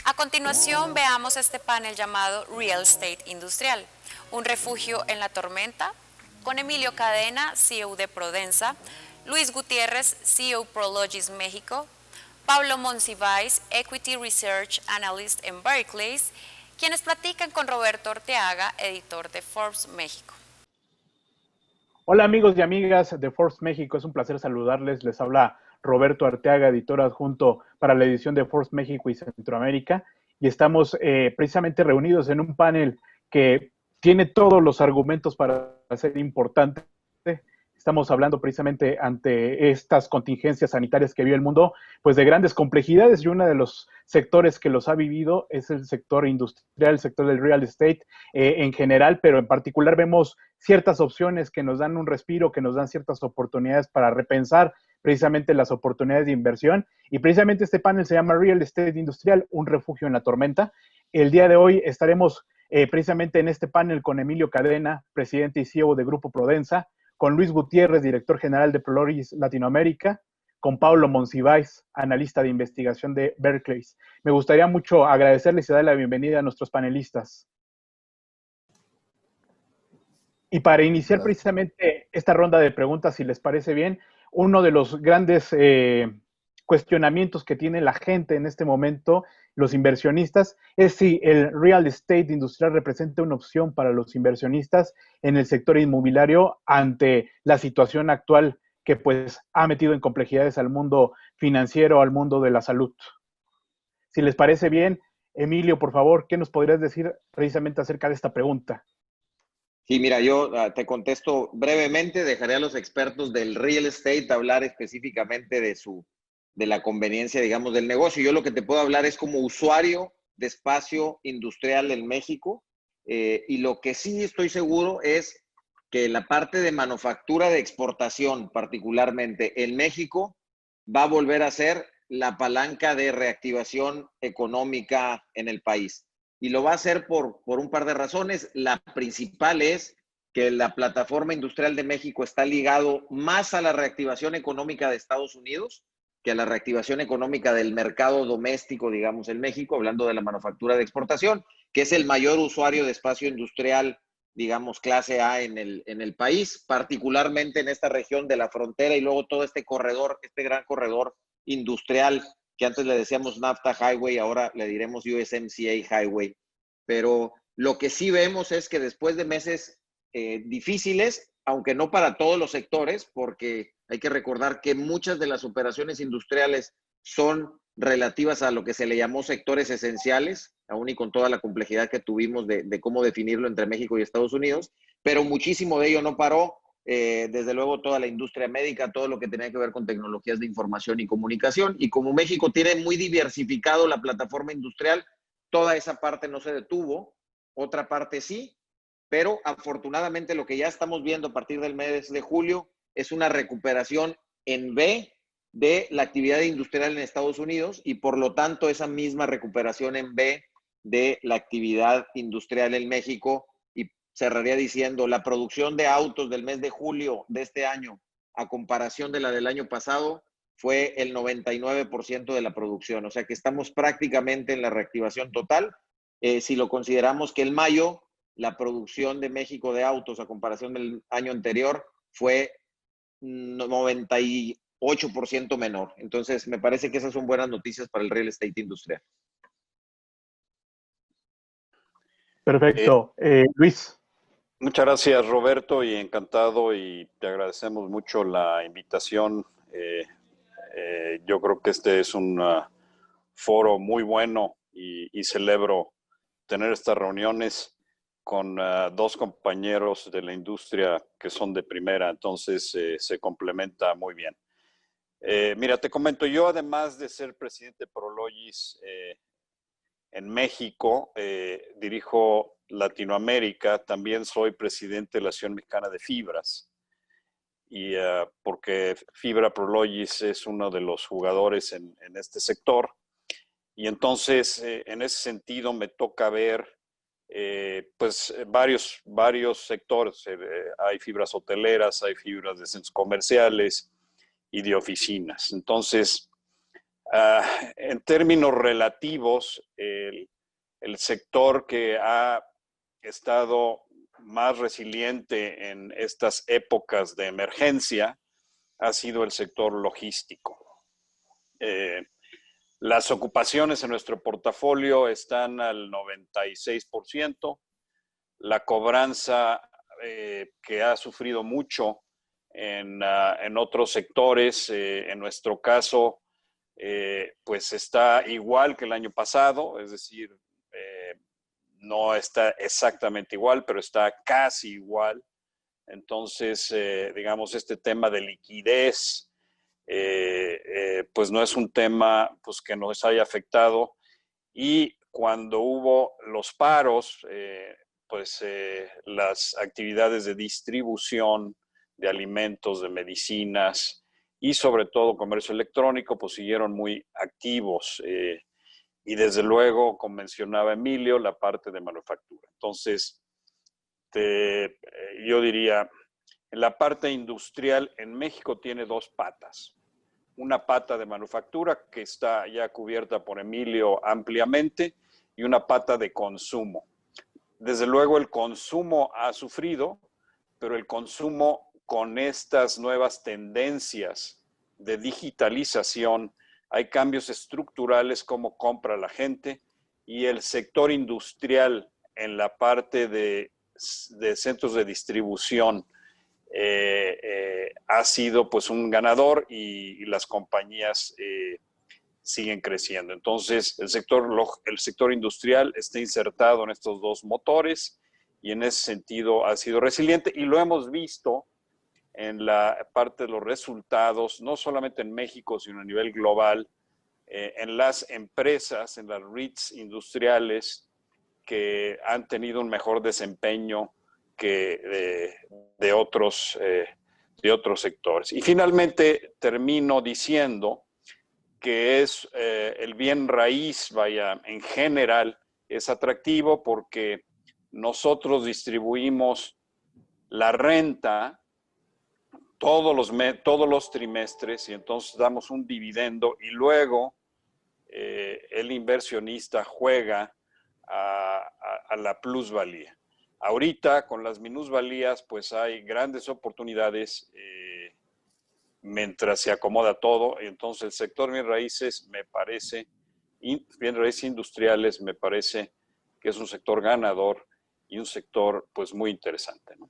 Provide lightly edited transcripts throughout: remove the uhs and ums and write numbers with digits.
A continuación, veamos este panel llamado Real Estate Industrial, un refugio en la tormenta, con Emilio Cadena, CEO de Prodensa, Luis Gutiérrez, CEO Prologis México, Pablo Monsiváis, Equity Research Analyst en Barclays, quienes platican con Roberto Orteaga, editor de Forbes México. Hola amigos y amigas de Forbes México, es un placer saludarles. Les habla Roberto Arteaga, editor adjunto para la edición de Forbes México y Centroamérica, y estamos precisamente reunidos en un panel que tiene todos los argumentos para ser importante. Estamos hablando precisamente ante estas contingencias sanitarias que vive el mundo, pues de grandes complejidades, y uno de los sectores que los ha vivido es el sector industrial, el sector del real estate en general, pero en particular vemos ciertas opciones que nos dan un respiro, que nos dan ciertas oportunidades para repensar precisamente las oportunidades de inversión. Y precisamente este panel se llama Real Estate Industrial, un refugio en la tormenta. El día de hoy estaremos precisamente en este panel con Emilio Cadena, presidente y CEO de Grupo Prodensa, con Luis Gutiérrez, director general de Prologis Latinoamérica, con Pablo Monsiváis, analista de investigación de Berkeley. Me gustaría mucho agradecerles y darle la bienvenida a nuestros panelistas. Y para iniciar precisamente esta ronda de preguntas, si les parece bien, uno de los grandes cuestionamientos que tiene la gente en este momento, los inversionistas, es si el real estate industrial representa una opción para los inversionistas en el sector inmobiliario ante la situación actual que pues ha metido en complejidades al mundo financiero, al mundo de la salud. Si les parece bien, Emilio, por favor, ¿qué nos podrías decir precisamente acerca de esta pregunta? Sí, mira, yo te contesto brevemente, dejaré a los expertos del real estate hablar específicamente de la conveniencia, digamos, del negocio. Yo lo que te puedo hablar es como usuario de espacio industrial en México, y lo que sí estoy seguro es que la parte de manufactura de exportación, particularmente en México, va a volver a ser la palanca de reactivación económica en el país. Y lo va a hacer por un par de razones. La principal es que la plataforma industrial de México está ligado más a la reactivación económica de Estados Unidos que a la reactivación económica del mercado doméstico, digamos, en México, hablando de la manufactura de exportación, que es el mayor usuario de espacio industrial, digamos, clase A en el país, particularmente en esta región de la frontera y luego todo este corredor, este gran corredor industrial que antes le decíamos NAFTA Highway, ahora le diremos USMCA Highway. Pero lo que sí vemos es que después de meses difíciles, aunque no para todos los sectores, porque hay que recordar que muchas de las operaciones industriales son relativas a lo que se le llamó sectores esenciales, aún y con toda la complejidad que tuvimos de cómo definirlo entre México y Estados Unidos, pero muchísimo de ello no paró. Desde luego toda la industria médica, todo lo que tenía que ver con tecnologías de información y comunicación, y como México tiene muy diversificado la plataforma industrial, toda esa parte no se detuvo, otra parte sí, pero afortunadamente lo que ya estamos viendo a partir del mes de julio es una recuperación en V de la actividad industrial en Estados Unidos, y por lo tanto esa misma recuperación en V de la actividad industrial en México. Cerraría diciendo, la producción de autos del mes de julio de este año, a comparación de la del año pasado, fue el 99% de la producción. O sea que estamos prácticamente en la reactivación total. Si lo consideramos que el mayo, la producción de México de autos a comparación del año anterior fue 98% menor. Entonces, me parece que esas son buenas noticias para el real estate industrial. Perfecto. Luis. Muchas gracias, Roberto, y encantado, y te agradecemos mucho la invitación. Yo creo que este es un foro muy bueno y celebro tener estas reuniones con dos compañeros de la industria que son de primera, entonces se complementa muy bien. Mira, te comento, yo además de ser presidente de Prologis en México, dirijo Latinoamérica, también soy presidente de la Asociación Mexicana de Fibras, y porque Fibra Prologis es uno de los jugadores en este sector, y entonces en ese sentido me toca ver pues varios sectores. Hay fibras hoteleras, hay fibras de centros comerciales y de oficinas. Entonces En términos relativos, el sector que ha estado más resiliente en estas épocas de emergencia ha sido el sector logístico. Las ocupaciones en nuestro portafolio están al 96%. La cobranza que ha sufrido mucho en otros sectores, en nuestro caso, pues está igual que el año pasado, es decir, no está exactamente igual, pero está casi igual. Entonces, digamos, este tema de liquidez, pues no es un tema pues, que nos haya afectado. Y cuando hubo los paros, pues las actividades de distribución de alimentos, de medicinas y sobre todo comercio electrónico, pues siguieron muy activos. Y desde luego, como mencionaba Emilio, la parte de manufactura. Entonces, yo diría, en la parte industrial, en México tiene dos patas. Una pata de manufactura que está ya cubierta por Emilio ampliamente y una pata de consumo. Desde luego el consumo ha sufrido, pero el consumo con estas nuevas tendencias de digitalización, hay cambios estructurales como compra la gente y el sector industrial en la parte de centros de distribución ha sido pues un ganador y las compañías siguen creciendo. Entonces el sector industrial está insertado en estos dos motores y en ese sentido ha sido resiliente y lo hemos visto en la parte de los resultados, no solamente en México, sino a nivel global, en las empresas, en las REITs industriales que han tenido un mejor desempeño que de otros sectores. Y finalmente termino diciendo que es el bien raíz, vaya, en general es atractivo porque nosotros distribuimos la renta todos los trimestres y entonces damos un dividendo y luego el inversionista juega a la plusvalía. Ahorita con las minusvalías pues hay grandes oportunidades mientras se acomoda todo, y entonces el sector bien raíces me parece, bien raíces industriales me parece que es un sector ganador y un sector pues muy interesante, ¿no?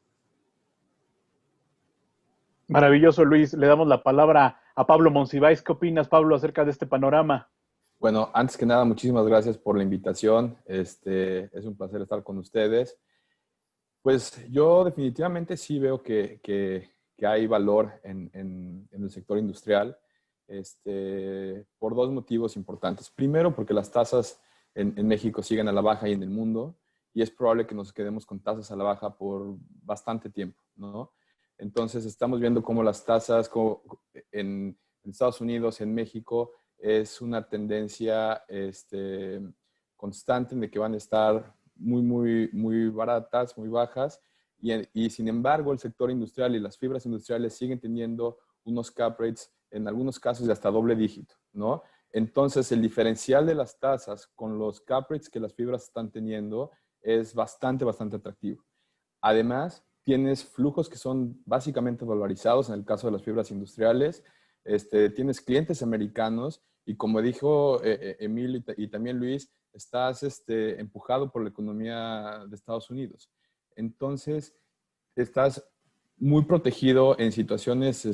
Maravilloso, Luis. Le damos la palabra a Pablo Monsiváis. ¿Qué opinas, Pablo, acerca de este panorama? Bueno, antes que nada, muchísimas gracias por la invitación. Es un placer estar con ustedes. Pues yo definitivamente sí veo que hay valor en el sector industrial por dos motivos importantes. Primero, porque las tasas en México siguen a la baja y en el mundo, y es probable que nos quedemos con tasas a la baja por bastante tiempo, ¿no? Entonces, estamos viendo cómo las tasas en Estados Unidos, en México, es una tendencia constante de que van a estar muy baratas, muy bajas, y sin embargo el sector industrial y las fibras industriales siguen teniendo unos cap rates, en algunos casos de hasta doble dígito, ¿no? Entonces el diferencial de las tasas con los cap rates que las fibras están teniendo es bastante atractivo. Además, tienes flujos que son básicamente dolarizados en el caso de las fibras industriales, tienes clientes americanos y como dijo Emilio y también Luis, estás empujado por la economía de Estados Unidos. Entonces, estás muy protegido en situaciones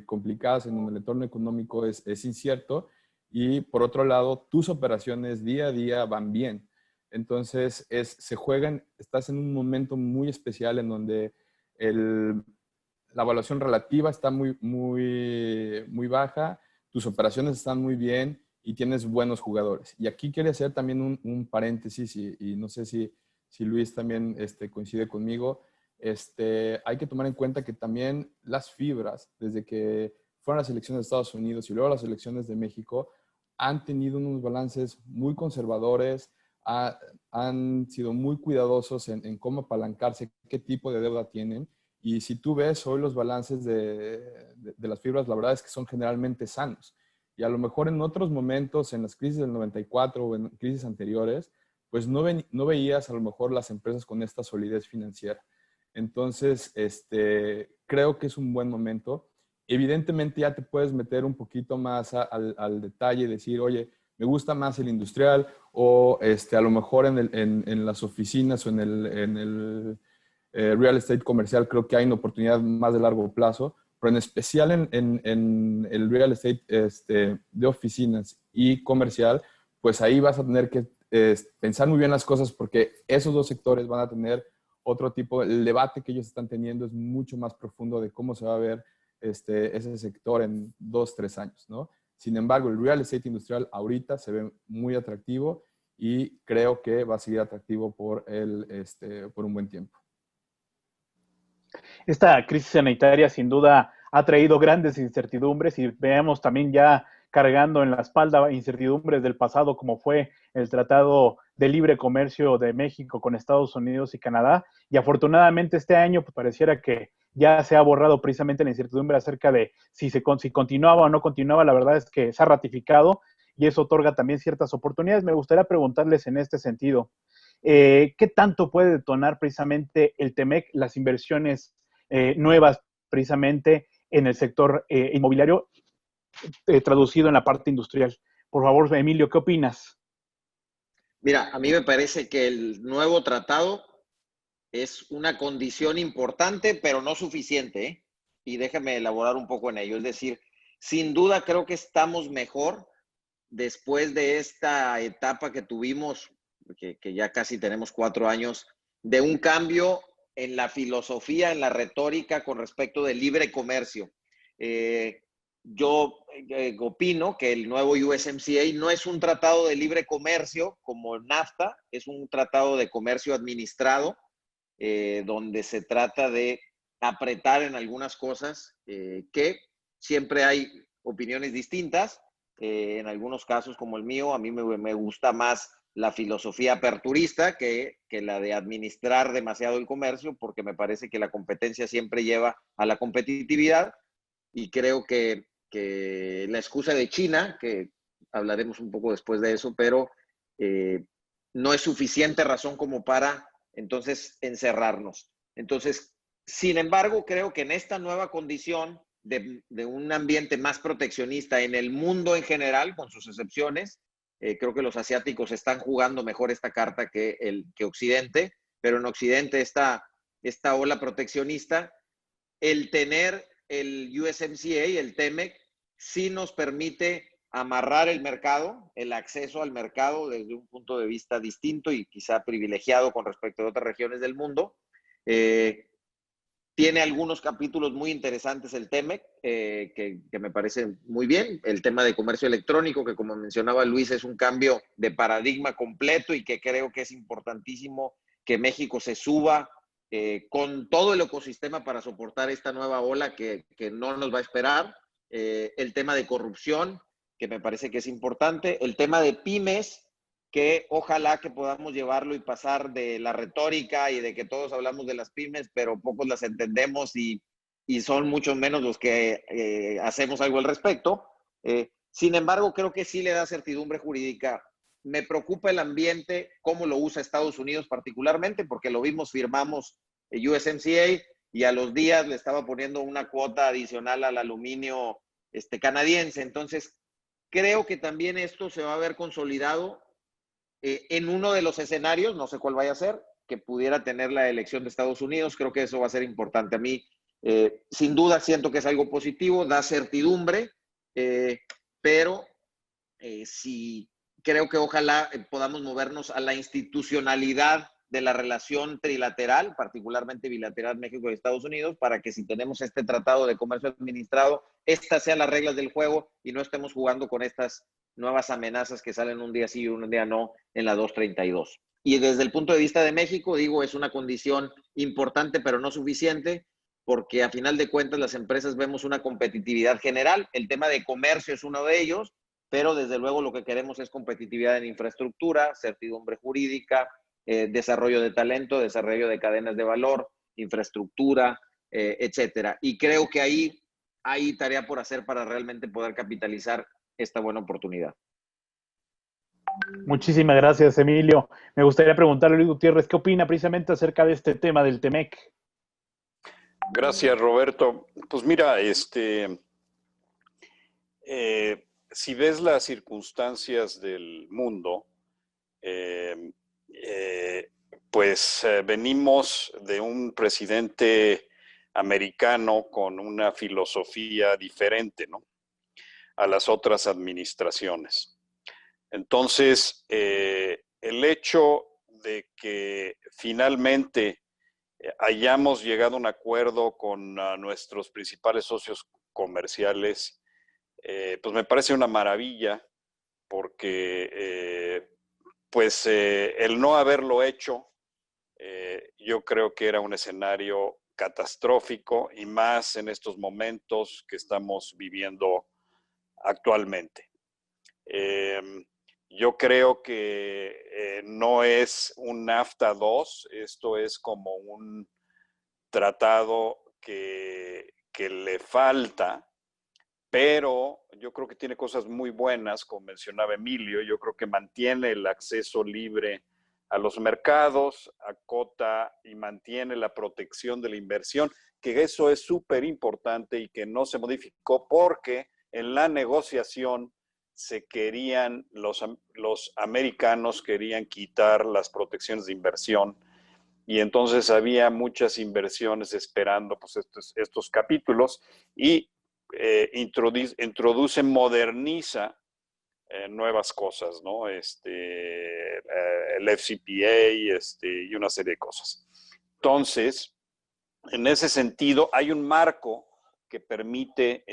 complicadas, en donde el entorno económico es incierto y, por otro lado, tus operaciones día a día van bien. Entonces, estás en un momento muy especial en donde la evaluación relativa está muy baja, tus operaciones están muy bien y tienes buenos jugadores. Y aquí quería hacer también un paréntesis y no sé si Luis también coincide conmigo. Hay que tomar en cuenta que también las fibras, desde que fueron las elecciones de Estados Unidos y luego las elecciones de México, han tenido unos balances muy conservadores, han sido muy cuidadosos en cómo apalancarse, qué tipo de deuda tienen. Y si tú ves hoy los balances de las fibras, la verdad es que son generalmente sanos. Y a lo mejor en otros momentos, en las crisis del 94 o en crisis anteriores, pues no veías a lo mejor las empresas con esta solidez financiera. Entonces, creo que es un buen momento. Evidentemente ya te puedes meter un poquito más al detalle y decir, oye, me gusta más el industrial o a lo mejor en las oficinas o en el real estate comercial creo que hay una oportunidad más de largo plazo, pero en especial en el real estate de oficinas y comercial, pues ahí vas a tener que pensar muy bien las cosas porque esos dos sectores van a tener otro tipo, el debate que ellos están teniendo es mucho más profundo de cómo se va a ver ese sector en 2, 3 años, ¿no? Sin embargo, el real estate industrial ahorita se ve muy atractivo y creo que va a seguir atractivo por un buen tiempo. Esta crisis sanitaria sin duda ha traído grandes incertidumbres y veamos también ya cargando en la espalda incertidumbres del pasado como fue el Tratado de Libre Comercio de México con Estados Unidos y Canadá. Y afortunadamente este año pues, pareciera que ya se ha borrado precisamente la incertidumbre acerca de si continuaba o no continuaba. La verdad es que se ha ratificado y eso otorga también ciertas oportunidades. Me gustaría preguntarles en este sentido, ¿qué tanto puede detonar precisamente el TEMEC las inversiones nuevas precisamente en el sector inmobiliario traducido en la parte industrial? Por favor, Emilio, ¿qué opinas? Mira, a mí me parece que el nuevo tratado es una condición importante, pero no suficiente, ¿eh? Y déjame elaborar un poco en ello. Es decir, sin duda creo que estamos mejor después de esta etapa que tuvimos, que ya casi tenemos 4 años, de un cambio en la filosofía, en la retórica con respecto del libre comercio. Yo opino que el nuevo USMCA no es un tratado de libre comercio como NAFTA, es un tratado de comercio administrado, donde se trata de apretar en algunas cosas, que siempre hay opiniones distintas. En algunos casos, como el mío, a mí me gusta más la filosofía aperturista que la de administrar demasiado el comercio, porque me parece que la competencia siempre lleva a la competitividad y creo que la excusa de China, que hablaremos un poco después de eso, pero no es suficiente razón como para entonces encerrarnos. Entonces, sin embargo, creo que en esta nueva condición de un ambiente más proteccionista en el mundo en general, con sus excepciones, creo que los asiáticos están jugando mejor esta carta que Occidente, pero en Occidente esta ola proteccionista, el tener el USMCA, el TEMEC, sí nos permite amarrar el mercado, el acceso al mercado desde un punto de vista distinto y quizá privilegiado con respecto a otras regiones del mundo. Tiene algunos capítulos muy interesantes el TEMEC, que me parece muy bien. El tema de comercio electrónico, que como mencionaba Luis, es un cambio de paradigma completo y que creo que es importantísimo que México se suba con todo el ecosistema para soportar esta nueva ola que no nos va a esperar. El tema de corrupción, que me parece que es importante. El tema de pymes, que ojalá que podamos llevarlo y pasar de la retórica y de que todos hablamos de las pymes, pero pocos las entendemos y son muchos menos los que hacemos algo al respecto. Sin embargo, creo que sí le da certidumbre jurídica. Me preocupa el ambiente, cómo lo usa Estados Unidos particularmente, porque lo vimos, firmamos USMCA y a los días le estaba poniendo una cuota adicional al aluminio canadiense. Entonces, creo que también esto se va a ver consolidado en uno de los escenarios, no sé cuál vaya a ser, que pudiera tener la elección de Estados Unidos. Creo que eso va a ser importante. A mí, sin duda, siento que es algo positivo, da certidumbre, pero sí creo que ojalá podamos movernos a la institucionalidad de la relación trilateral, particularmente bilateral México y Estados Unidos, para que si tenemos este tratado de comercio administrado, estas sean las reglas del juego y no estemos jugando con estas nuevas amenazas que salen un día sí y un día no en la 232. Y desde el punto de vista de México, digo, es una condición importante, pero no suficiente, porque a final de cuentas las empresas vemos una competitividad general. El tema de comercio es uno de ellos, pero desde luego lo que queremos es competitividad en infraestructura, certidumbre jurídica, desarrollo de talento, desarrollo de cadenas de valor, infraestructura, etcétera. Y creo que ahí hay tarea por hacer para realmente poder capitalizar esta buena oportunidad. Muchísimas gracias, Emilio. Me gustaría preguntarle a Luis Gutiérrez, ¿qué opina precisamente acerca de este tema del TEMEC? Gracias, Roberto. Pues mira, si ves las circunstancias del mundo, venimos de un presidente americano con una filosofía diferente, ¿no?, a las otras administraciones. Entonces, el hecho de que finalmente hayamos llegado a un acuerdo con nuestros principales socios comerciales, pues me parece una maravilla, porque el no haberlo hecho, yo creo que era un escenario catastrófico, y más en estos momentos que estamos viviendo actualmente. Yo creo que no es un NAFTA 2, esto es como un tratado que le falta, pero yo creo que tiene cosas muy buenas, como mencionaba Emilio. Yo creo que mantiene el acceso libre a los mercados, acota y mantiene la protección de la inversión, que eso es súper importante y que no se modificó porque en la negociación los americanos querían quitar las protecciones de inversión, y entonces había muchas inversiones esperando pues estos capítulos, y moderniza nuevas cosas, ¿no? El FCPA y una serie de cosas. Entonces, en ese sentido, hay un marco que permite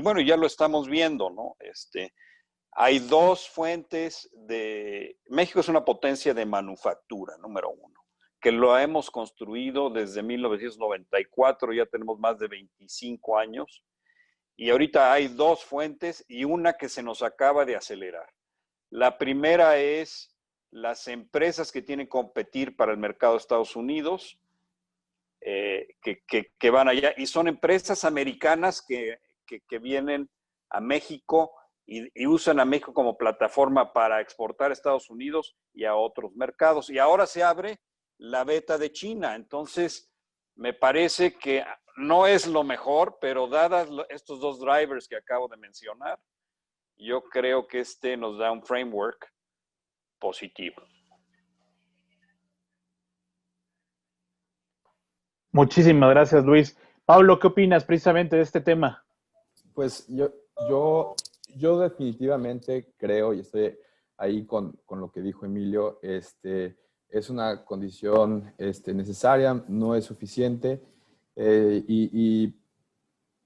bueno, ya lo estamos viendo, ¿no? Hay dos fuentes de... México es una potencia de manufactura, número uno, que lo hemos construido desde 1994, ya tenemos más de 25 años, y ahorita hay dos fuentes y una que se nos acaba de acelerar. La primera es las empresas que tienen que competir para el mercado de Estados Unidos, que van allá, y son empresas americanas que vienen a México y usan a México como plataforma para exportar a Estados Unidos y a otros mercados. Y ahora se abre la beta de China. Entonces, me parece que no es lo mejor, pero dadas estos dos drivers que acabo de mencionar, yo creo que nos da un framework positivo. Muchísimas gracias, Luis. Pablo, ¿qué opinas precisamente de este tema? Pues yo definitivamente creo, y estoy ahí con lo que dijo Emilio, es una condición necesaria, no es suficiente, y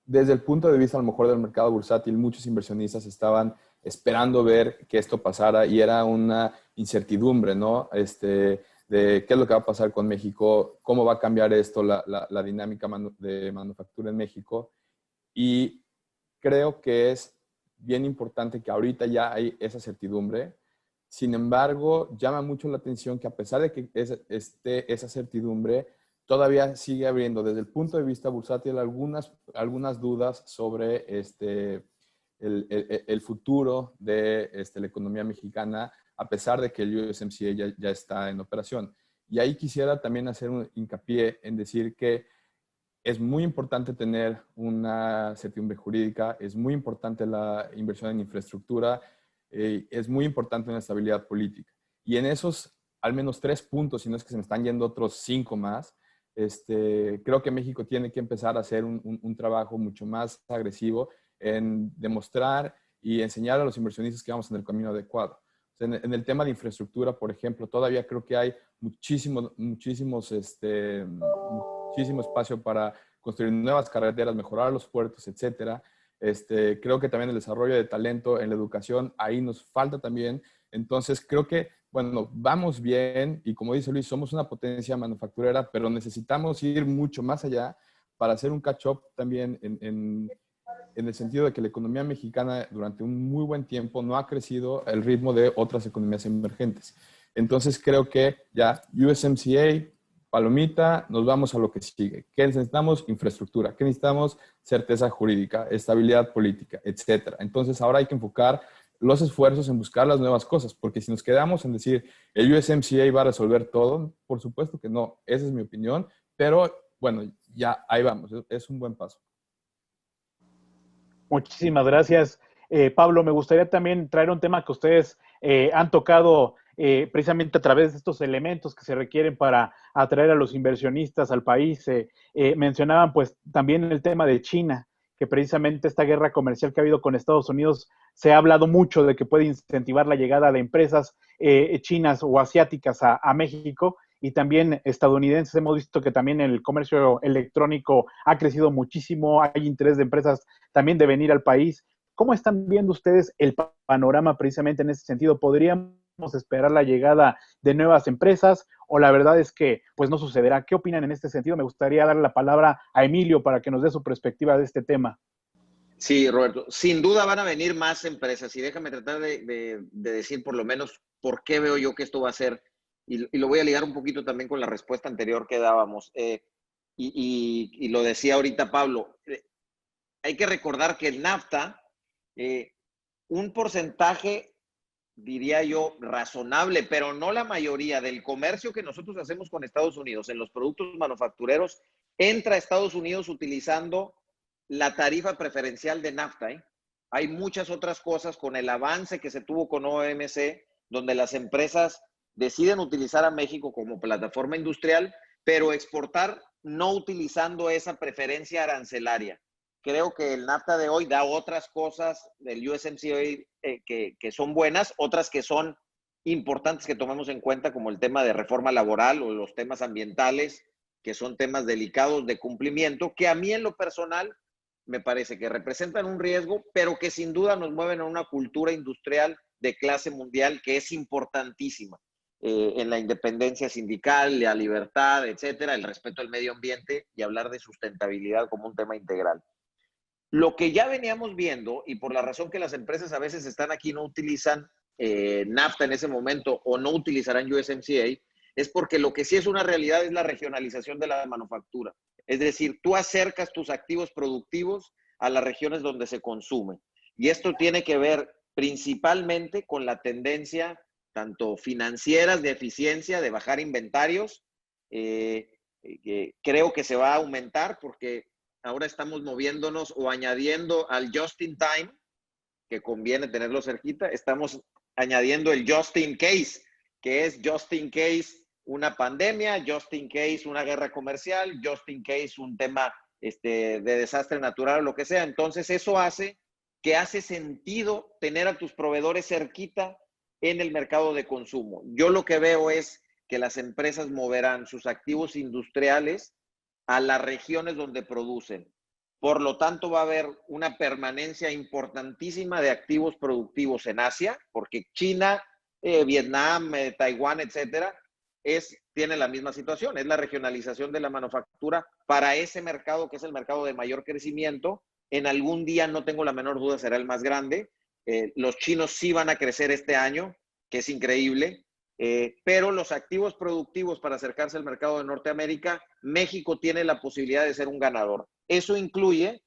desde el punto de vista a lo mejor del mercado bursátil, muchos inversionistas estaban esperando ver que esto pasara, y era una incertidumbre, ¿no? De qué es lo que va a pasar con México, cómo va a cambiar esto, la dinámica de manufactura en México. Y creo que es bien importante que ahorita ya hay esa certidumbre. Sin embargo, llama mucho la atención que a pesar de que esté esa certidumbre, todavía sigue habiendo desde el punto de vista bursátil algunas dudas sobre el futuro de la economía mexicana, a pesar de que el USMCA ya está en operación. Y ahí quisiera también hacer un hincapié en decir que es muy importante tener una certidumbre jurídica, es muy importante la inversión en infraestructura, es muy importante una estabilidad política. Y en esos al menos 3 puntos, si no es que se me están yendo otros 5 más, creo que México tiene que empezar a hacer un trabajo mucho más agresivo en demostrar y enseñar a los inversionistas que vamos en el camino adecuado. O sea, en el tema de infraestructura, por ejemplo, todavía creo que hay muchísimo espacio para construir nuevas carreteras, mejorar los puertos, etcétera. Creo que también el desarrollo de talento en la educación, ahí nos falta también. Entonces, creo que, bueno, vamos bien, y como dice Luis, somos una potencia manufacturera, pero necesitamos ir mucho más allá para hacer un catch-up también en el sentido de que la economía mexicana durante un muy buen tiempo no ha crecido al ritmo de otras economías emergentes. Entonces, creo que ya USMCA palomita, nos vamos a lo que sigue. ¿Qué necesitamos? Infraestructura. ¿Qué necesitamos? Certeza jurídica, estabilidad política, etcétera. Entonces, ahora hay que enfocar los esfuerzos en buscar las nuevas cosas, porque si nos quedamos en decir el USMCA va a resolver todo, por supuesto que no, esa es mi opinión, pero bueno, ya ahí vamos, es un buen paso. Muchísimas gracias. Pablo, me gustaría también traer un tema que ustedes han tocado precisamente a través de estos elementos que se requieren para atraer a los inversionistas al país. Mencionaban pues también el tema de China, que precisamente esta guerra comercial que ha habido con Estados Unidos, se ha hablado mucho de que puede incentivar la llegada de empresas chinas o asiáticas a México, y también estadounidenses. Hemos visto que también el comercio electrónico ha crecido muchísimo, hay interés de empresas también de venir al país. ¿Cómo están viendo ustedes el panorama precisamente en ese sentido? ¿Podríamos esperar la llegada de nuevas empresas o la verdad es que pues no sucederá? ¿Qué opinan en este sentido? Me gustaría darle la palabra a Emilio para que nos dé su perspectiva de este tema. Sí, Roberto, sin duda van a venir más empresas y déjame tratar de decir por lo menos por qué veo yo que esto va a ser, y lo voy a ligar un poquito también con la respuesta anterior que dábamos, y lo decía ahorita Pablo, hay que recordar que el NAFTA, un porcentaje, diría yo, razonable, pero no la mayoría del comercio que nosotros hacemos con Estados Unidos en los productos manufactureros, entra a Estados Unidos utilizando la tarifa preferencial de NAFTA. Hay muchas otras cosas con el avance que se tuvo con OMC, donde las empresas deciden utilizar a México como plataforma industrial, pero exportar no utilizando esa preferencia arancelaria. Creo que el NAFTA de hoy da otras cosas del USMCA que son buenas, otras que son importantes que tomemos en cuenta, como el tema de reforma laboral o los temas ambientales, que son temas delicados de cumplimiento, que a mí en lo personal me parece que representan un riesgo, pero que sin duda nos mueven a una cultura industrial de clase mundial que es importantísima en la independencia sindical, la libertad, etcétera, el respeto al medio ambiente y hablar de sustentabilidad como un tema integral. Lo que ya veníamos viendo, y por la razón que las empresas a veces están aquí no utilizan NAFTA en ese momento o no utilizarán USMCA, es porque lo que sí es una realidad es la regionalización de la manufactura. Es decir, tú acercas tus activos productivos a las regiones donde se consume. Y esto tiene que ver principalmente con la tendencia tanto financieras de eficiencia, de bajar inventarios. Creo que se va a aumentar porque ahora estamos moviéndonos o añadiendo al just in time, que conviene tenerlo cerquita, estamos añadiendo el just in case, que es just in case una pandemia, just in case una guerra comercial, just in case un tema de desastre natural o lo que sea. Entonces eso hace que hace sentido tener a tus proveedores cerquita en el mercado de consumo. Yo lo que veo es que las empresas moverán sus activos industriales a las regiones donde producen. Por lo tanto, va a haber una permanencia importantísima de activos productivos en Asia, porque China, Vietnam, Taiwán, etcétera, tiene la misma situación. Es la regionalización de la manufactura para ese mercado que es el mercado de mayor crecimiento. En algún día, no tengo la menor duda, será el más grande. Los chinos sí van a crecer este año, que es increíble. Pero los activos productivos para acercarse al mercado de Norteamérica, México tiene la posibilidad de ser un ganador. Eso incluye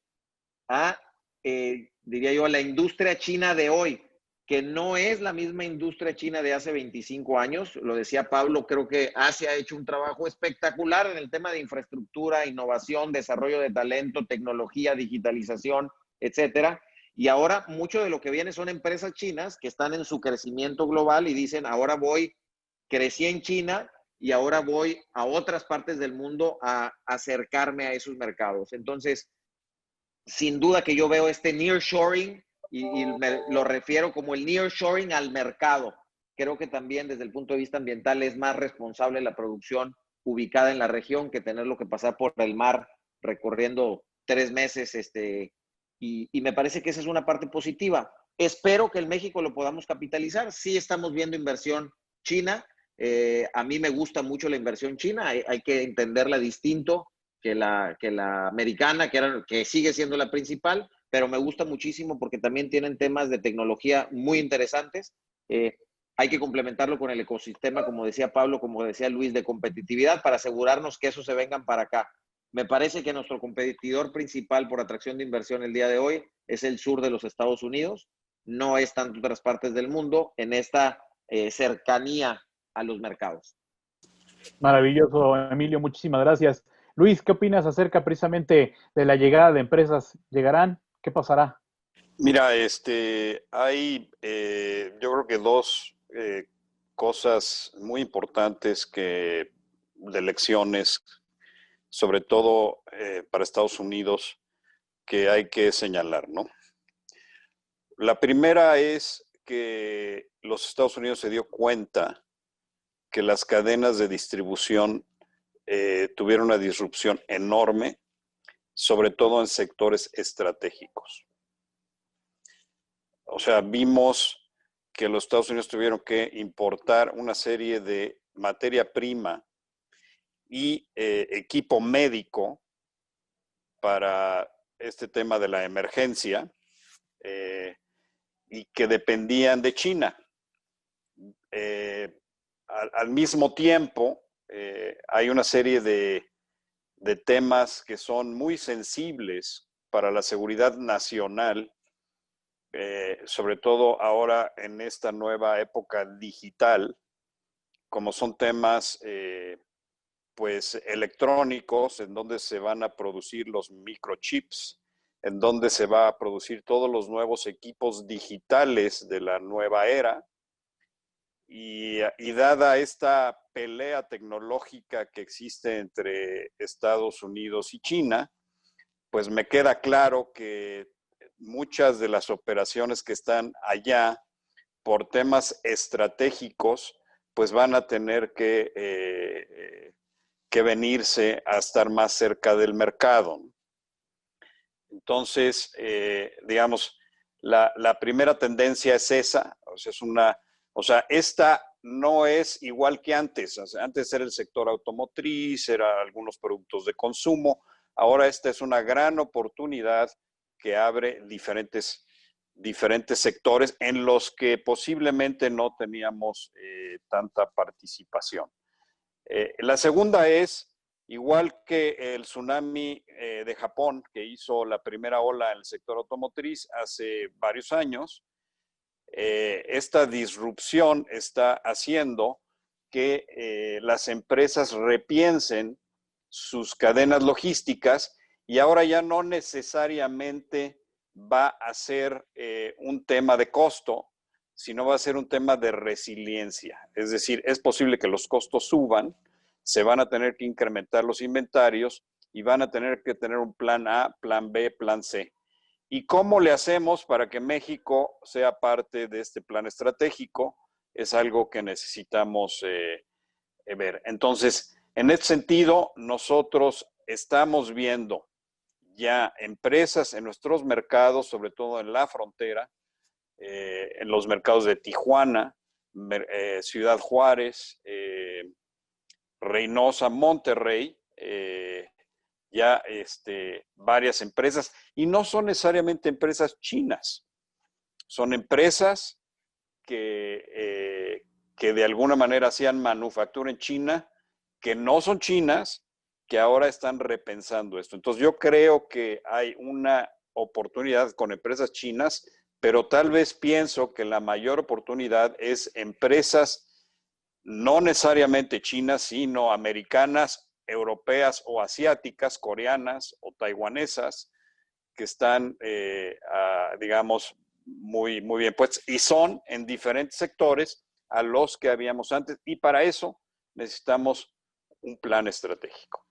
diría yo, a la industria china de hoy, que no es la misma industria china de hace 25 años. Lo decía Pablo, creo que Asia ha hecho un trabajo espectacular en el tema de infraestructura, innovación, desarrollo de talento, tecnología, digitalización, etcétera. Y ahora mucho de lo que viene son empresas chinas que están en su crecimiento global y dicen, ahora crecí en China y ahora voy a otras partes del mundo a acercarme a esos mercados. Entonces, sin duda que yo veo este nearshoring y lo refiero como el nearshoring al mercado. Creo que también desde el punto de vista ambiental es más responsable la producción ubicada en la región que tenerlo que pasar por el mar recorriendo 3 meses. Y me parece que esa es una parte positiva. Espero que en México lo podamos capitalizar. Sí estamos viendo inversión china. A mí me gusta mucho la inversión china. Hay que entenderla distinto que la americana, que sigue siendo la principal, pero me gusta muchísimo porque también tienen temas de tecnología muy interesantes. hay que complementarlo con el ecosistema, como decía Pablo, como decía Luis, de competitividad para asegurarnos que esos se vengan para acá. Me parece que nuestro competidor principal por atracción de inversión el día de hoy es el sur de los Estados Unidos, no es tanto otras partes del mundo en esta cercanía a los mercados. Maravilloso, Emilio, muchísimas gracias. Luis, ¿qué opinas acerca precisamente de la llegada de empresas? ¿Llegarán? ¿Qué pasará? Mira, hay yo creo que dos cosas muy importantes de lecciones, sobre todo para Estados Unidos, que hay que señalar, ¿no? La primera es que los Estados Unidos se dio cuenta que las cadenas de distribución tuvieron una disrupción enorme, sobre todo en sectores estratégicos. O sea, vimos que los Estados Unidos tuvieron que importar una serie de materia prima y equipo médico para este tema de la emergencia y que dependían de China. Al mismo tiempo, hay una serie de temas que son muy sensibles para la seguridad nacional, sobre todo ahora en esta nueva época digital, como son temas pues electrónicos, en donde se van a producir los microchips, en donde se va a producir todos los nuevos equipos digitales de la nueva era. Y dada esta pelea tecnológica que existe entre Estados Unidos y China, pues me queda claro que muchas de las operaciones que están allá por temas estratégicos, pues van a tener que venirse a estar más cerca del mercado. Entonces, digamos, la primera tendencia es esa, esta no es igual que antes. O sea, antes era el sector automotriz, era algunos productos de consumo. Ahora esta es una gran oportunidad que abre diferentes sectores en los que posiblemente no teníamos tanta participación. La segunda es, igual que el tsunami de Japón, que hizo la primera ola en el sector automotriz hace varios años, esta disrupción está haciendo que las empresas repiensen sus cadenas logísticas y ahora ya no necesariamente va a ser un tema de costo, sino va a ser un tema de resiliencia. Es decir, es posible que los costos suban, se van a tener que incrementar los inventarios y van a tener que tener un plan A, plan B, plan C. ¿Y cómo le hacemos para que México sea parte de este plan estratégico? Es algo que necesitamos ver. Entonces, en este sentido, nosotros estamos viendo ya empresas en nuestros mercados, sobre todo en la frontera, en los mercados de Tijuana, Ciudad Juárez, Reynosa, Monterrey, ya varias empresas, y no son necesariamente empresas chinas, son empresas que de alguna manera hacían manufactura en China, que no son chinas, que ahora están repensando esto. Entonces yo creo que hay una oportunidad con empresas chinas, pero tal vez pienso que la mayor oportunidad es empresas no necesariamente chinas, sino americanas, europeas o asiáticas, coreanas o taiwanesas, que están, digamos, muy bien puestas y son en diferentes sectores a los que habíamos antes, y para eso necesitamos un plan estratégico.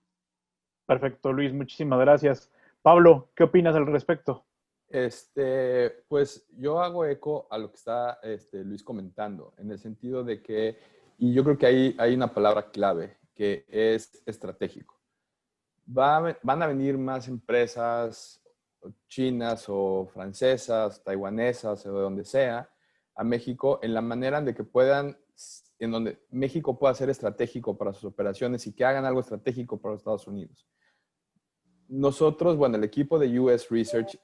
Perfecto, Luis, muchísimas gracias. Pablo, ¿qué opinas al respecto? Pues yo hago eco a lo que está Luis comentando, en el sentido de que, y yo creo que hay una palabra clave, que es estratégico. Van a venir más empresas chinas o francesas, taiwanesas o de donde sea, a México, en la manera de que en donde México pueda ser estratégico para sus operaciones y que hagan algo estratégico para los Estados Unidos. Nosotros, bueno, el equipo de US Research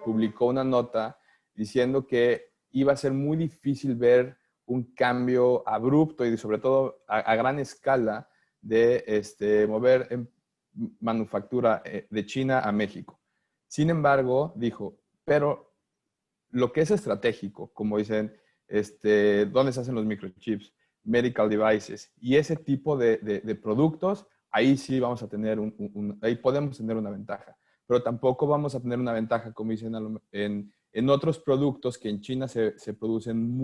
publicó una nota diciendo que iba a ser muy difícil ver un cambio abrupto y sobre todo a gran escala de mover manufactura de China a México. Sin embargo, dijo, pero lo que es estratégico, como dicen, dónde se hacen los microchips, medical devices y ese tipo de productos, ahí sí vamos a tener ahí podemos tener una ventaja. Pero tampoco vamos a tener una ventaja, como dicen, en otros productos que en China se producen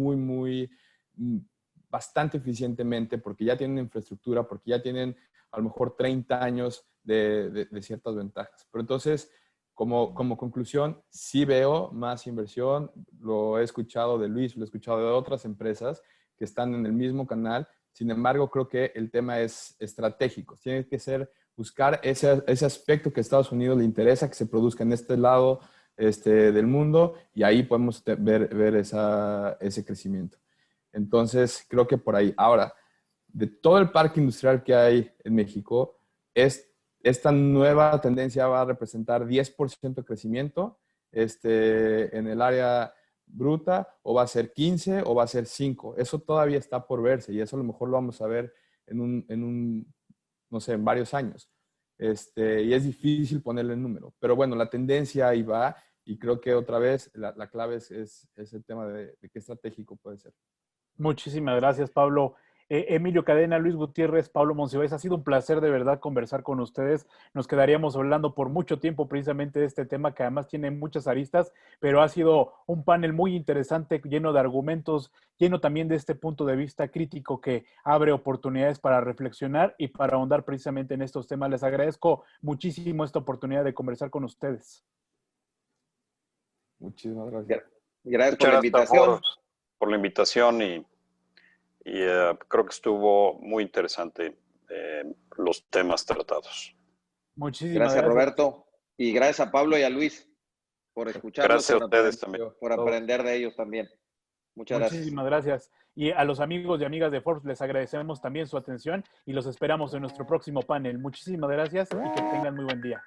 bastante eficientemente porque ya tienen infraestructura, porque ya tienen a lo mejor 30 años de ciertas ventajas. Pero entonces, como conclusión, sí veo más inversión. Lo he escuchado de Luis, lo he escuchado de otras empresas que están en el mismo canal. Sin embargo, creo que el tema es estratégico. Tiene que buscar ese aspecto que a Estados Unidos le interesa, que se produzca en este lado del mundo, y ahí podemos ver ese crecimiento. Entonces, creo que por ahí. Ahora, de todo el parque industrial que hay en México, esta nueva tendencia va a representar 10% de crecimiento en el área bruta, o va a ser 15 o va a ser 5. Eso todavía está por verse y eso a lo mejor lo vamos a ver no sé, en varios años. Y es difícil ponerle el número. Pero bueno, la tendencia ahí va y creo que otra vez la clave es el tema de qué estratégico puede ser. Muchísimas gracias, Pablo. Emilio Cadena, Luis Gutiérrez, Pablo Monsiváis, ha sido un placer de verdad conversar con ustedes. Nos quedaríamos hablando por mucho tiempo precisamente de este tema que además tiene muchas aristas, pero ha sido un panel muy interesante, lleno de argumentos, lleno también de este punto de vista crítico que abre oportunidades para reflexionar y para ahondar precisamente en estos temas. Les agradezco muchísimo esta oportunidad de conversar con ustedes. Muchísimas gracias. Gracias por la invitación. Por la invitación y creo que estuvo muy interesante los temas tratados. Muchísimas gracias. Roberto. Y gracias a Pablo y a Luis por escucharnos. Gracias a ustedes también. Por aprender de ellos también. Muchas gracias. Muchísimas gracias. Y a los amigos y amigas de Forbes les agradecemos también su atención y los esperamos en nuestro próximo panel. Muchísimas gracias y que tengan muy buen día.